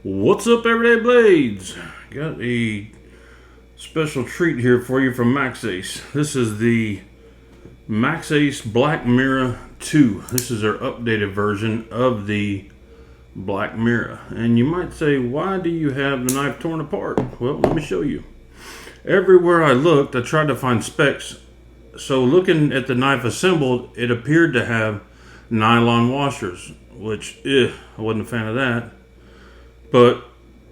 What's up, Everyday Blades? Got a special treat here for you from Maxace. This is the Maxace Black Mirror 2. This is their updated version of the Black Mirror. And you might say, why do you have the knife torn apart? Well, let me show you. Everywhere I looked, I tried to find specs. So looking at the knife assembled, it appeared to have nylon washers, which, I wasn't a fan of that. But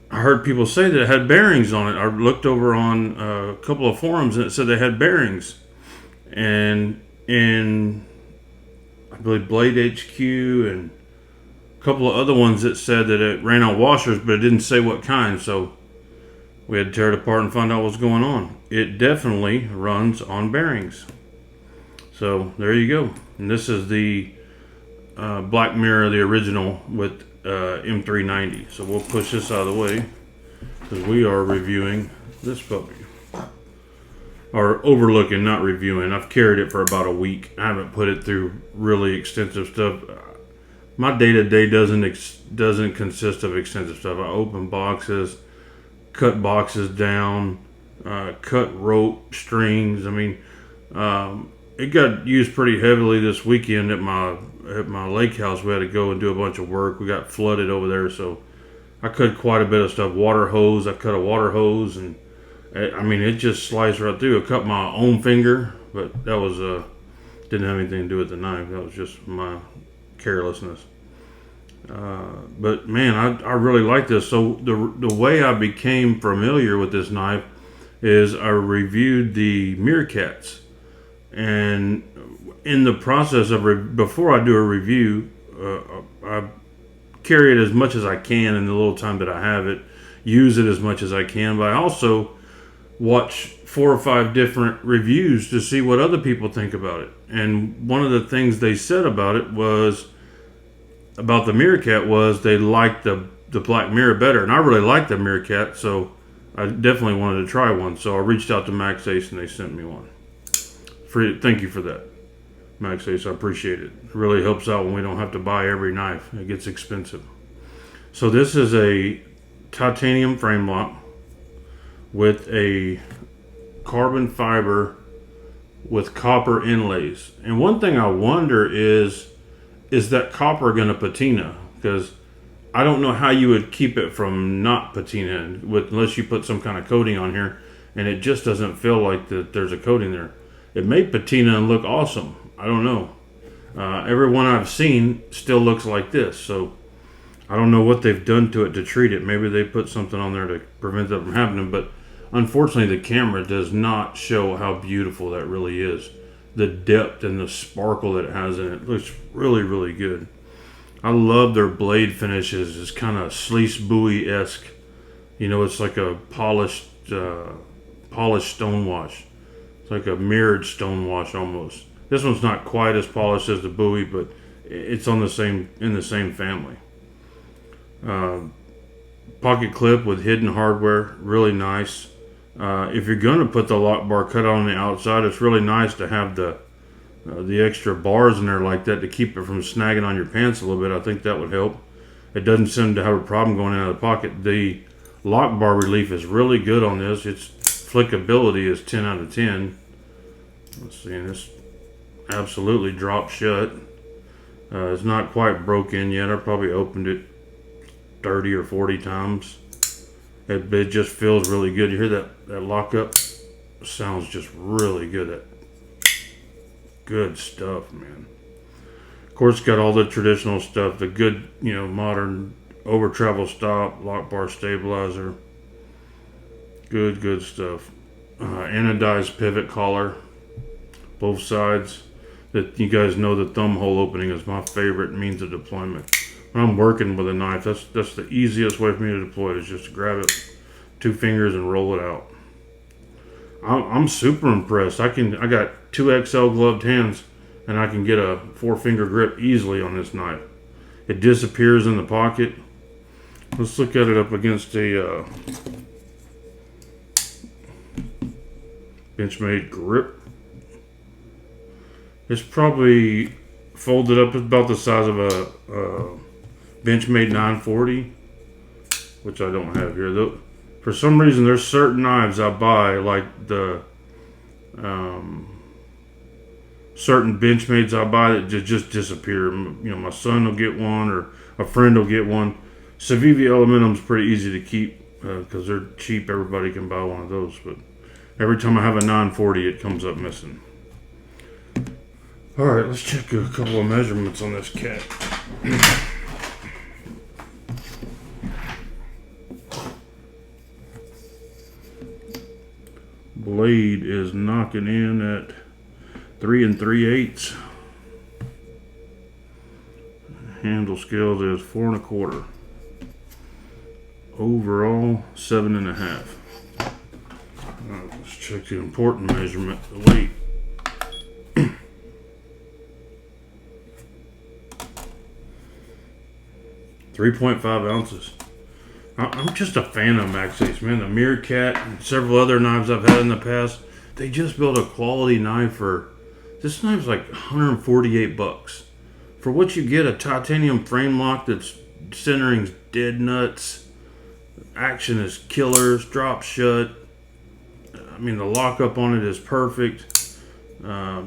I heard people say that it had bearings on it. I looked over on a couple of forums and it said they had bearings. And in, I believe, Blade HQ and a couple of other ones that said that it ran on washers, but it didn't say what kind. So we had to tear it apart and find out what's going on. It definitely runs on bearings. So there you go. And this is the Black Mirror, the original with M390. So we'll push this out of the way because we are reviewing this puppy, or overlooking, not reviewing. I've carried it for about a week. I haven't put it through really extensive stuff. My day-to-day doesn't consist of extensive stuff. I open boxes, cut boxes down, cut rope, strings. I mean, it got used pretty heavily this weekend at my lake house. We had to go and do a bunch of work. We got flooded over there, so I cut quite a bit of stuff. Water hose, I cut a water hose, and I mean, it just sliced right through. I cut my own finger, but that was didn't have anything to do with the knife. That was just my carelessness. But man, I really like this. So the way I became familiar with this knife is I reviewed the Meerkats, and in the process of before I do a review, I carry it as much as I can in the little time that I have it, use it as much as I can, but I also watch 4 or 5 different reviews to see what other people think about it. And one of the things they said about it was, about the Meerkat, was they liked the Black Mirror better. And I really like the Meerkat, so I definitely wanted to try one. So I reached out to Maxace and they sent me one. Thank you for that, Maxace. I appreciate it. It really helps out when we don't have to buy every knife. It gets expensive. So this is a titanium frame lock with a carbon fiber with copper inlays. And one thing I wonder is that copper going to patina? Because I don't know how you would keep it from not patina unless you put some kind of coating on here, and it just doesn't feel like that there's a coating there. It may patina and look awesome. I don't know. Every one I've seen still looks like this, so I don't know what they've done to it to treat it. Maybe they put something on there to prevent that from happening, but unfortunately the camera does not show how beautiful that really is. The depth and the sparkle that it has in it looks really, really good. I love their blade finishes. It's kind of Sleece Buoy-esque. You know, it's like a polished stone wash. It's like a mirrored stone wash almost. This one's not quite as polished as the Buoy, but it's in the same family. Pocket clip with hidden hardware, really nice. If you're going to put the lock bar cut on the outside, it's really nice to have the extra bars in there like that to keep it from snagging on your pants a little bit. I think that would help. It doesn't seem to have a problem going out of the pocket. The lock bar relief is really good on this. Its flickability is 10 out of 10. Let's see, and this absolutely dropped shut. It's not quite broken yet. I probably opened it 30 or 40 times. It just feels really good. You hear that lockup? Sounds just really good. Good stuff, man. Of course, it's got all the traditional stuff. The good, modern over travel stop, lock bar stabilizer. Good stuff. Anodized pivot collar. Both sides. That you guys know, the thumb hole opening is my favorite means of deployment. When I'm working with a knife, that's the easiest way for me to deploy it, is just to grab it 2 fingers and roll it out. I'm super impressed. I got 2XL gloved hands, and I can get a 4-finger grip easily on this knife. It disappears in the pocket. Let's look at it up against a Benchmade grip. It's probably folded up about the size of a Benchmade 940. which I don't have here. For some reason, there's certain knives I buy, like the certain Benchmades I buy that just disappear. My son will get one, or a friend will get one. Civivi Elementum's pretty easy to keep because they're cheap. Everybody can buy one of those, but every time I have a 940, it comes up missing. All right, let's check a couple of measurements on this cat. Blade is knocking in at 3 3/8. Handle scale is 4 1/4. Overall 7 1/2. Let's check the important measurement, the weight. 3.5 ounces. I'm just a fan of Maxace, man. The Meerkat and several other knives I've had in the past, they just built a quality knife for. This knife's like $148. For what you get, a titanium frame lock that's centering's dead nuts. Action is killers, drop shut. I mean, the lockup on it is perfect. I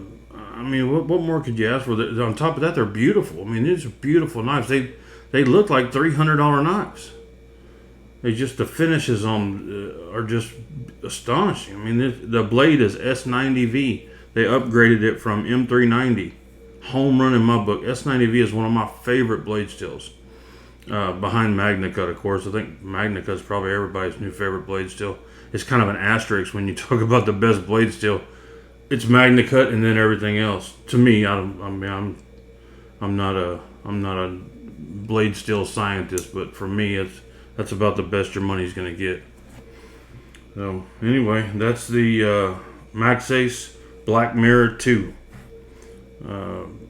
mean, what more could you ask for? On top of that, they're beautiful. I mean, these are beautiful knives. They look like $300 knives. The finishes on are just astonishing. I mean, the blade is S90V. They upgraded it from M390. Home run in my book. S90V is one of my favorite blade steels. Behind MagnaCut, of course. I think MagnaCut is probably everybody's new favorite blade steel. It's kind of an asterisk when you talk about the best blade steel. It's MagnaCut and then everything else. To me, I'm not a blade steel scientist, but for me, that's about the best your money's going to get. So anyway, that's the Maxace Black Mirror 2.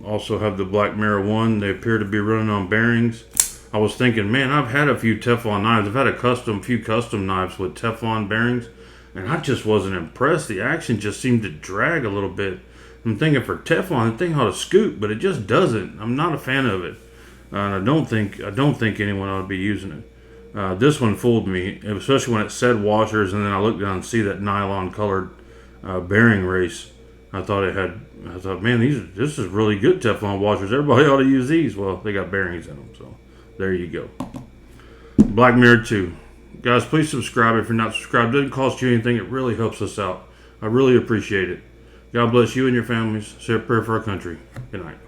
Also have the Black Mirror 1. They appear to be running on bearings. I was thinking, man, I've had a few Teflon knives. I've had a few custom knives with Teflon bearings, and I just wasn't impressed. The action just seemed to drag a little bit. I'm thinking for Teflon, the thing ought to scoot, but it just doesn't. I'm not a fan of it. I don't think anyone ought to be using it. This one fooled me, especially when it said washers, and then I looked down and see that nylon colored bearing race. I thought, man, this is really good Teflon washers. Everybody ought to use these. Well, they got bearings in them, so there you go. Black Mirror 2. Guys, please subscribe if you're not subscribed. It doesn't cost you anything. It really helps us out. I really appreciate it. God bless you and your families. Say a prayer for our country. Good night.